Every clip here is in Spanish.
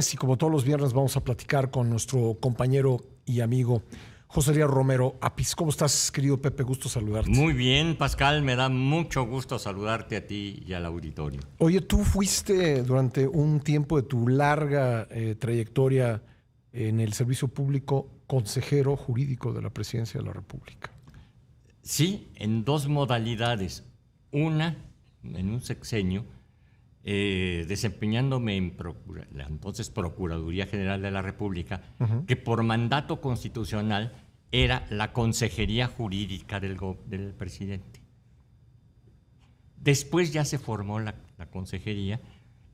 Y como todos los viernes vamos a platicar con nuestro compañero y amigo José Díaz Romero Apis. ¿Cómo estás, querido Pepe? Gusto saludarte. Muy bien, Pascal, me da mucho gusto saludarte a ti y al auditorio. Oye, tú fuiste durante un tiempo de tu larga trayectoria en el servicio público consejero jurídico de la Presidencia de la República. Sí, en dos modalidades. Una, en un sexenio, desempeñándome en la entonces Procuraduría General de la República, que por mandato constitucional era la consejería jurídica del presidente. Después ya se formó la consejería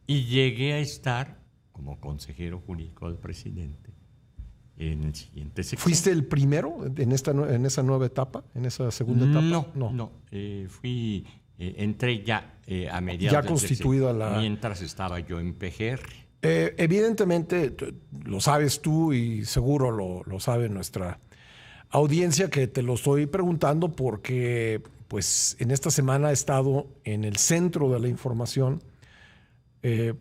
y llegué a estar como consejero jurídico del presidente en el siguiente sexenio. ¿Fuiste el primero en esa nueva etapa, en esa segunda etapa? No. Entré ya a mediados ya constituida mientras estaba yo en PGR. Evidentemente, lo sabes tú y seguro lo sabe nuestra audiencia, que te lo estoy preguntando porque pues, en esta semana ha estado en el centro de la información pues,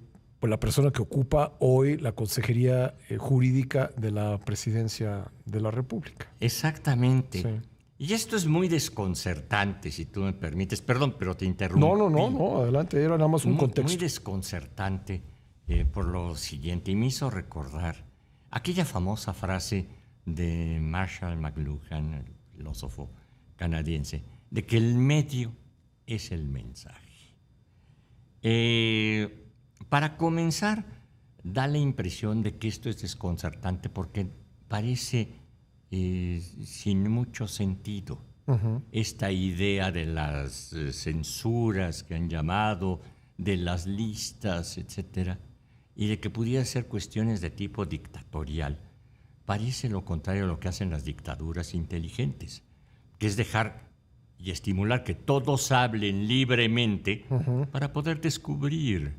la persona que ocupa hoy la Consejería Jurídica de la Presidencia de la República. Exactamente. Sí. Y esto es muy desconcertante, si tú me permites. Perdón, pero te interrumpí. No, adelante, era nada más un contexto. Muy desconcertante por lo siguiente, y me hizo recordar aquella famosa frase de Marshall McLuhan, el filósofo canadiense, de que el medio es el mensaje. Para comenzar, da la impresión de que esto es desconcertante porque parece sin mucho sentido. Esta idea de las censuras que han llamado, de las listas, etcétera, y de que pudiera ser cuestiones de tipo dictatorial, parece lo contrario a lo que hacen las dictaduras inteligentes, que es dejar y estimular que todos hablen libremente para poder descubrir,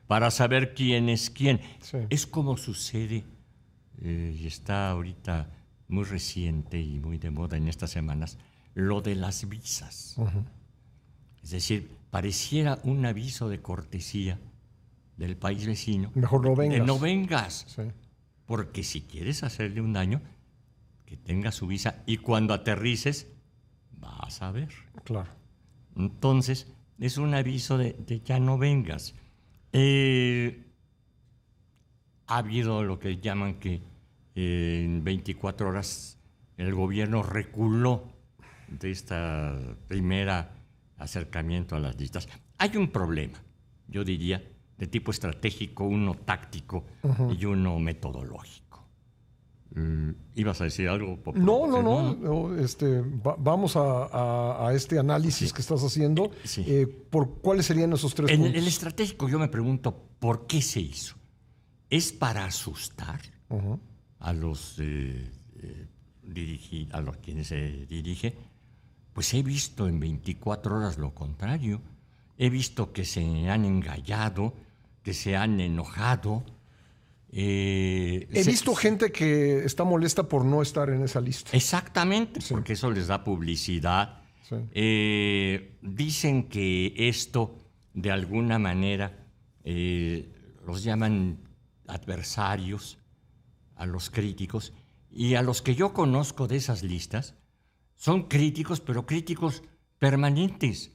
para saber quién es quién. Sí. Es como sucede, y está ahorita muy reciente y muy de moda en estas semanas, lo de las visas. Es decir, pareciera un aviso de cortesía del país vecino. Mejor no vengas. No vengas. Sí. Porque si quieres hacerle un daño, que tenga su visa y cuando aterrices, vas a ver. Claro. Entonces, es un aviso de ya no vengas. Ha habido lo que llaman que en 24 horas el gobierno reculó de esta primera acercamiento a las listas. Hay un problema, yo diría, de tipo estratégico, uno táctico y uno metodológico. ¿Ibas a decir algo? No. Vamos a este análisis que estás haciendo. Sí. ¿Cuáles serían esos tres puntos? El estratégico, yo me pregunto, ¿por qué se hizo? ¿Es para asustar a los quienes se dirige? Pues he visto en 24 horas lo contrario. He visto que se han engallado, que se han enojado. He visto gente que está molesta por no estar en esa lista. Exactamente, sí. Porque eso les da publicidad. Sí. Dicen que esto, de alguna manera, los llaman adversarios a los críticos, y a los que yo conozco de esas listas son críticos, pero críticos permanentes.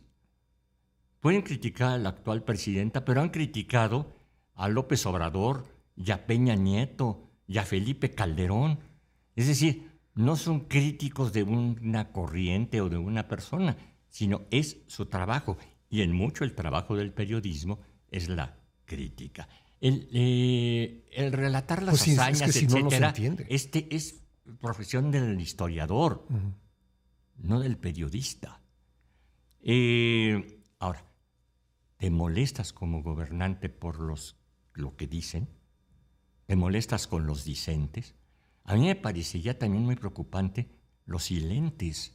Pueden criticar a la actual presidenta, pero han criticado a López Obrador, y a Peña Nieto, y a Felipe Calderón. Es decir, no son críticos de una corriente o de una persona, sino es su trabajo. Y en mucho el trabajo del periodismo es la crítica. El relatar las hazañas, etcétera, es profesión del historiador, no del periodista. Ahora, ¿te molestas como gobernante por lo que dicen? ¿Te molestas con los disentes? A mí me parecería también muy preocupante los silentes,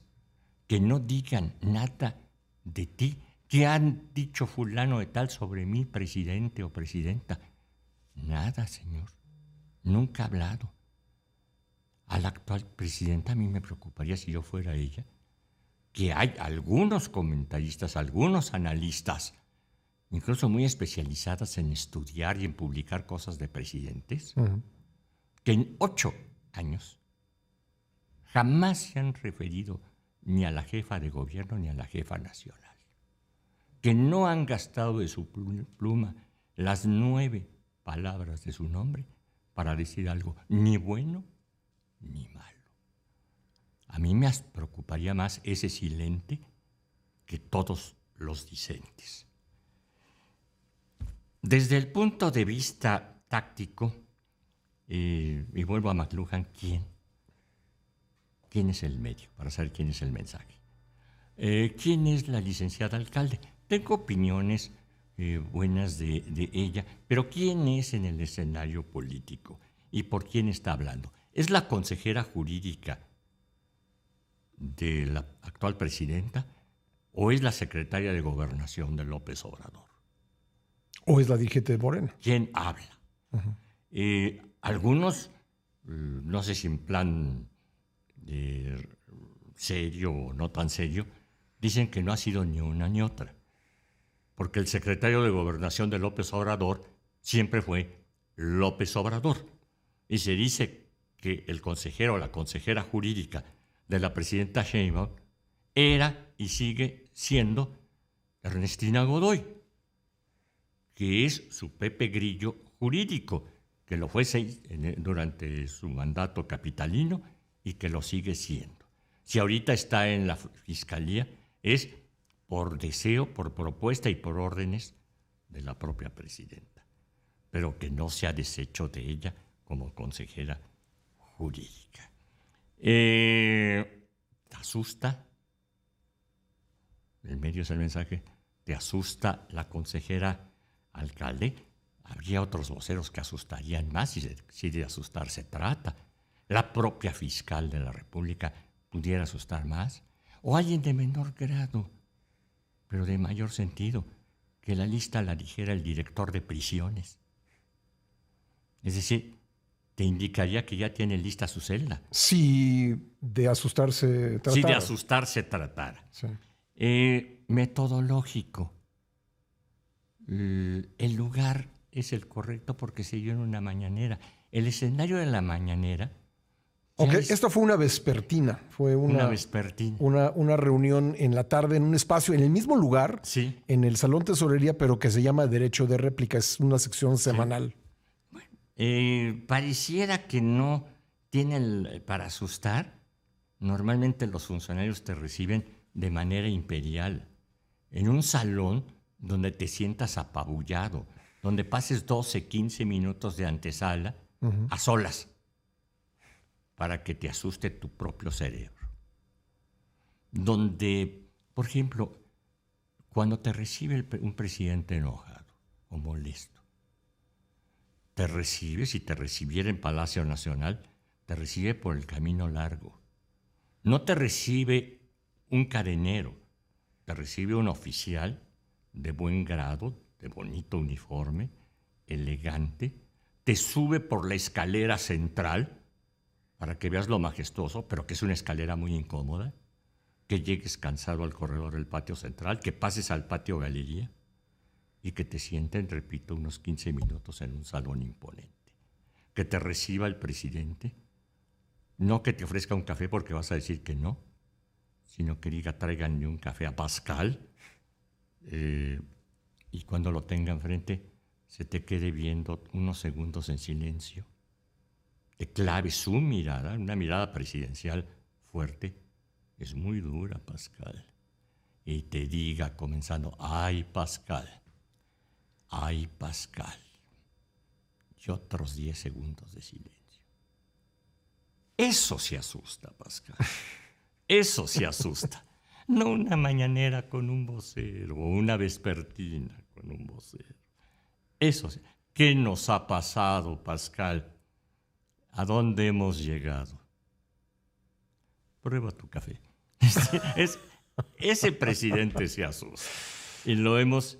que no digan nada de ti. ¿Qué han dicho fulano de tal sobre mí, presidente o presidenta? Nada, señor. Nunca ha hablado. A la actual presidenta a mí me preocuparía, si yo fuera ella, que hay algunos comentaristas, algunos analistas incluso muy especializadas en estudiar y en publicar cosas de presidentes, que en 8 años jamás se han referido ni a la jefa de gobierno ni a la jefa nacional, que no han gastado de su pluma las 9 palabras de su nombre para decir algo ni bueno ni malo. A mí me preocuparía más ese silente que todos los disentes. Desde el punto de vista táctico, y vuelvo a McLuhan, ¿quién es el medio? Para saber quién es el mensaje. ¿Quién es la licenciada alcalde? Tengo opiniones buenas de ella, pero ¿quién es en el escenario político? ¿Y por quién está hablando? ¿Es la consejera jurídica de la actual presidenta o es la secretaria de Gobernación de López Obrador? ¿O es la dirigente de Morena? ¿Quién habla? Algunos, no sé si en plan serio o no tan serio, dicen que no ha sido ni una ni otra, porque el secretario de Gobernación de López Obrador siempre fue López Obrador, y se dice que el consejero o la consejera jurídica de la presidenta Sheinbaum era y sigue siendo Ernestina Godoy, que es su Pepe Grillo jurídico, que lo fue durante su mandato capitalino y que lo sigue siendo. Si ahorita está en la fiscalía, es por deseo, por propuesta y por órdenes de la propia presidenta, pero que no se ha deshecho de ella como consejera jurídica. ¿Te asusta? El medio es el mensaje. ¿Te asusta la consejera alcalde? Habría otros voceros que asustarían más, si de asustar se trata. La propia fiscal de la República pudiera asustar más. O alguien de menor grado, pero de mayor sentido, que la lista la dijera el director de prisiones. Es decir, te indicaría que ya tiene lista su celda. Si de asustarse tratara. Si de asustarse tratara. Sí. Metodológico. El lugar es el correcto porque se dio en una mañanera. El escenario de la mañanera... Esta fue una vespertina. Fue una vespertina. Una reunión en la tarde en un espacio, en el mismo lugar, sí, en el Salón Tesorería, pero que se llama Derecho de Réplica. Es una sección semanal. Sí. Bueno, pareciera que no tiene para asustar. Normalmente los funcionarios te reciben de manera imperial, en un salón donde te sientas apabullado, donde pases 12, 15 minutos de antesala a solas, para que te asuste tu propio cerebro. Donde, por ejemplo, cuando te recibe un presidente enojado o molesto, te recibe, si te recibiera en Palacio Nacional, te recibe por el camino largo. No te recibe un carenero, te recibe un oficial de buen grado, de bonito uniforme, elegante, te sube por la escalera central, para que veas lo majestuoso, pero que es una escalera muy incómoda, que llegues cansado al corredor del patio central, que pases al patio galería y que te sienten, repito, unos 15 minutos en un salón imponente. Que te reciba el presidente, no que te ofrezca un café porque vas a decir que no, sino que diga tráiganme un café a Pascal, y cuando lo tenga enfrente se te quede viendo unos segundos en silencio. Te clave su mirada, una mirada presidencial fuerte, es muy dura, Pascal, y te diga comenzando, ay, Pascal, y otros 10 segundos de silencio. Eso se asusta, Pascal, eso se asusta. No una mañanera con un vocero o una vespertina con un vocero. Eso sí. ¿Qué nos ha pasado, Pascal? ¿A dónde hemos llegado? Prueba tu café. Ese presidente se asusta. Y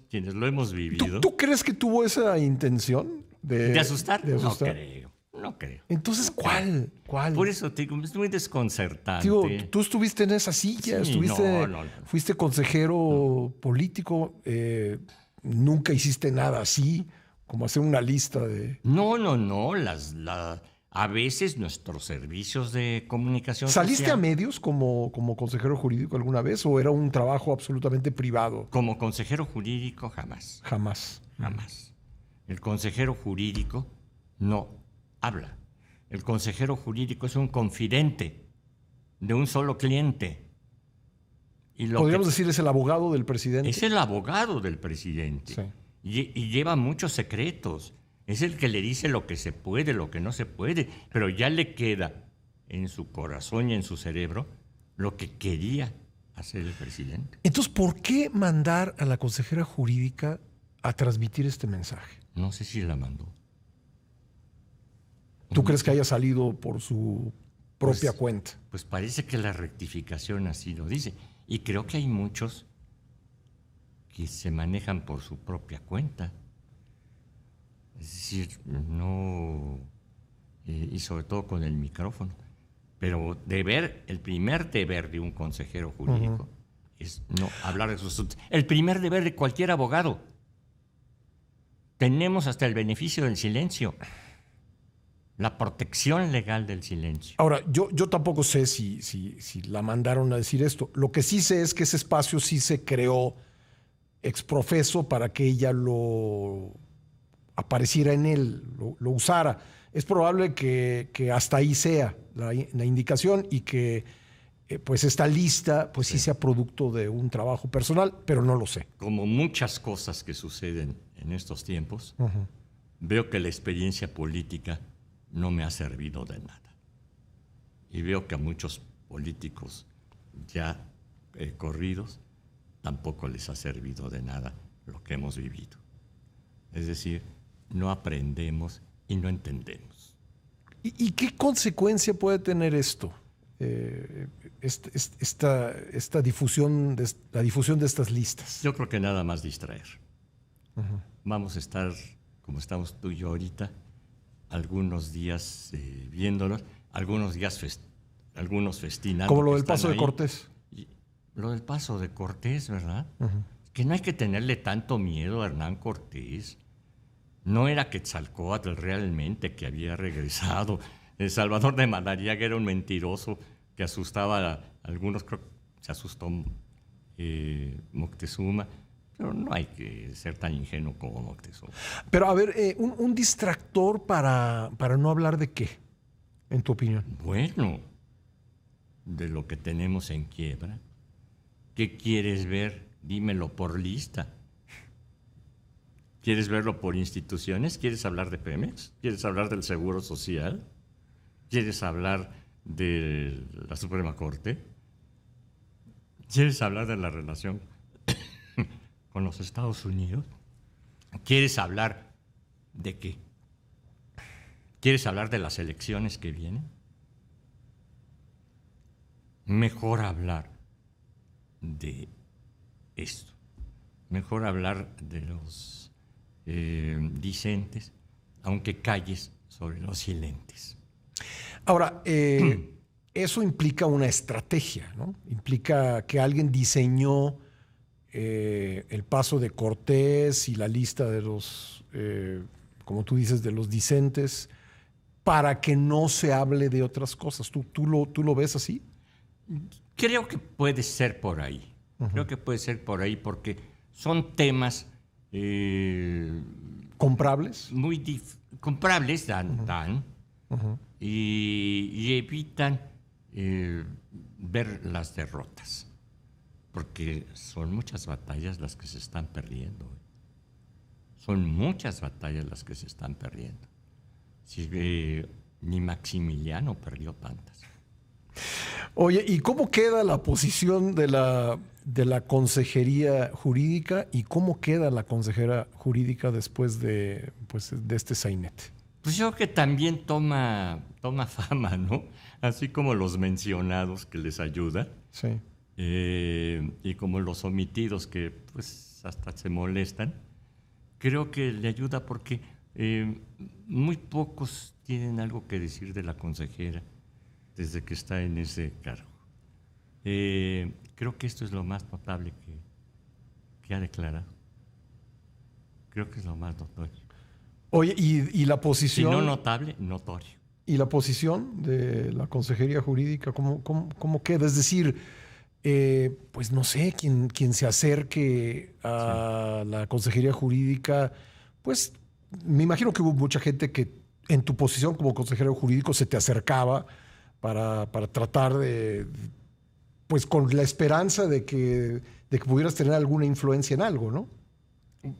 quienes lo hemos vivido. ¿Tú crees que tuvo esa intención de asustar? De asustar? No creo. Entonces, ¿cuál? Por eso te digo, es muy desconcertante. Digo, tú estuviste en esa silla, sí, fuiste consejero político. nunca hiciste nada así, como hacer una lista de... No. A veces nuestros servicios de comunicación ¿Saliste social, a medios como consejero jurídico alguna vez o era un trabajo absolutamente privado? como consejero jurídico, jamás. Jamás. Jamás. El consejero jurídico no habla. El consejero jurídico es un confidente de un solo cliente. Y Podríamos decir, es el abogado del presidente. Es el abogado del presidente. Sí. Y lleva muchos secretos. Es el que le dice lo que se puede, lo que no se puede, pero ya le queda en su corazón y en su cerebro lo que quería hacer el presidente. Entonces, ¿por qué mandar a la consejera jurídica a transmitir este mensaje? No sé si la mandó. ¿Tú crees que haya salido por su propia cuenta? Pues parece que la rectificación así lo dice. Y creo que hay muchos que se manejan por su propia cuenta. Es decir, no... y sobre todo con el micrófono. Pero el primer deber de un consejero jurídico es no hablar de sus asuntos. El primer deber de cualquier abogado. Tenemos hasta el beneficio del silencio. La protección legal del silencio. Ahora, yo tampoco sé si la mandaron a decir esto. Lo que sí sé es que ese espacio sí se creó exprofeso para que ella lo apareciera en él, lo usara. Es probable que hasta ahí sea la indicación y que pues esta lista pues sí sea producto de un trabajo personal, pero no lo sé. Como muchas cosas que suceden en estos tiempos, veo que la experiencia política no me ha servido de nada. Y veo que a muchos políticos ya corridos tampoco les ha servido de nada lo que hemos vivido. Es decir, no aprendemos y no entendemos. ¿Y qué consecuencia puede tener esto? Esta difusión, la difusión de estas listas. Yo creo que nada más distraer. Vamos a estar, como estamos tú y yo ahorita, algunos días viéndolos, algunos días algunos festinando. Como lo del paso de Cortés. Lo del paso de Cortés, ¿verdad? Que no hay que tenerle tanto miedo a Hernán Cortés. No era Quetzalcóatl realmente que había regresado. El Salvador de Madariaga era un mentiroso que asustaba a algunos. Creo que se asustó Moctezuma. Pero no hay que ser tan ingenuo como Moctezuma. Pero a ver, un distractor para no hablar de qué, en tu opinión. Bueno, de lo que tenemos en quiebra. ¿Qué quieres ver? Dímelo por lista. ¿Quieres verlo por instituciones? ¿Quieres hablar de Pemex? ¿Quieres hablar del Seguro Social? ¿Quieres hablar de la Suprema Corte? ¿Quieres hablar de la relación con los Estados Unidos? ¿Quieres hablar de qué? ¿Quieres hablar de las elecciones que vienen? Mejor hablar de esto. Mejor hablar de los discentes, aunque calles sobre los silentes. Ahora, eso implica una estrategia, ¿no? Implica que alguien diseñó el paso de Cortés y la lista de los, como tú dices, de los discentes, para que no se hable de otras cosas. ¿Tú lo ves así? Creo que puede ser por ahí. Creo que puede ser por ahí porque son temas comprables. Muy comprables, dan, y evitan ver las derrotas. Porque son muchas batallas las que se están perdiendo. Son muchas batallas las que se están perdiendo. Ni Maximiliano perdió tantas. Oye, ¿y cómo queda la posición de la consejería jurídica y cómo queda la consejera jurídica después de este sainete? Pues yo creo que también toma fama, ¿no? Así como los mencionados que les ayuda. Sí. Y como los omitidos que pues hasta se molestan. Creo que le ayuda porque muy pocos tienen algo que decir de la consejera desde que está en ese cargo. Creo que esto es lo más notable que ha declarado. Creo que es lo más notorio. Oye, y la posición... Si no notable, notorio. ¿Y la posición de la Consejería Jurídica cómo queda? Es decir, pues no sé, quien se acerque a la Consejería Jurídica, pues me imagino que hubo mucha gente que en tu posición como consejero jurídico se te acercaba para tratar de, pues con la esperanza de que pudieras tener alguna influencia en algo, ¿no?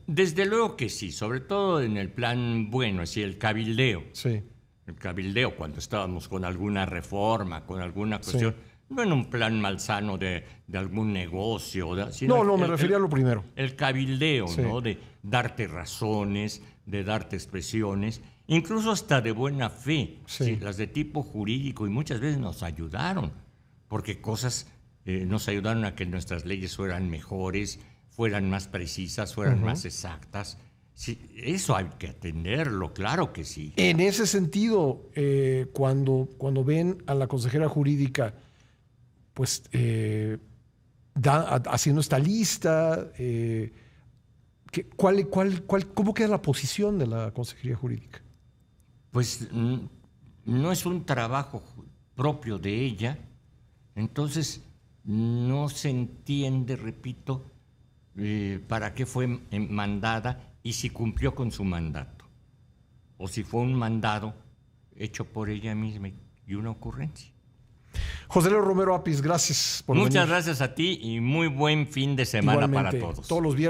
Desde luego que sí, sobre todo en el plan bueno, es decir, el cabildeo. Sí. El cabildeo, cuando estábamos con alguna reforma, con alguna cuestión, no en un plan malsano de algún negocio. Sino me refería a lo primero. El cabildeo, ¿no? De darte razones, de darte expresiones, incluso hasta de buena fe, las de tipo jurídico, y muchas veces nos ayudaron, porque cosas nos ayudaron a que nuestras leyes fueran mejores, fueran más precisas, fueran más exactas. Sí, eso hay que atenderlo, claro que sí. En ese sentido, cuando ven a la consejera jurídica, pues haciendo esta lista, ¿cómo queda la posición de la consejería jurídica? Pues no es un trabajo propio de ella, entonces no se entiende, repito, para qué fue mandada y si cumplió con su mandato, o si fue un mandado hecho por ella misma y una ocurrencia. José Leo Romero Apis, gracias por venir. Muchas gracias a ti y muy buen fin de semana. Igualmente, para todos. Todos los viernes.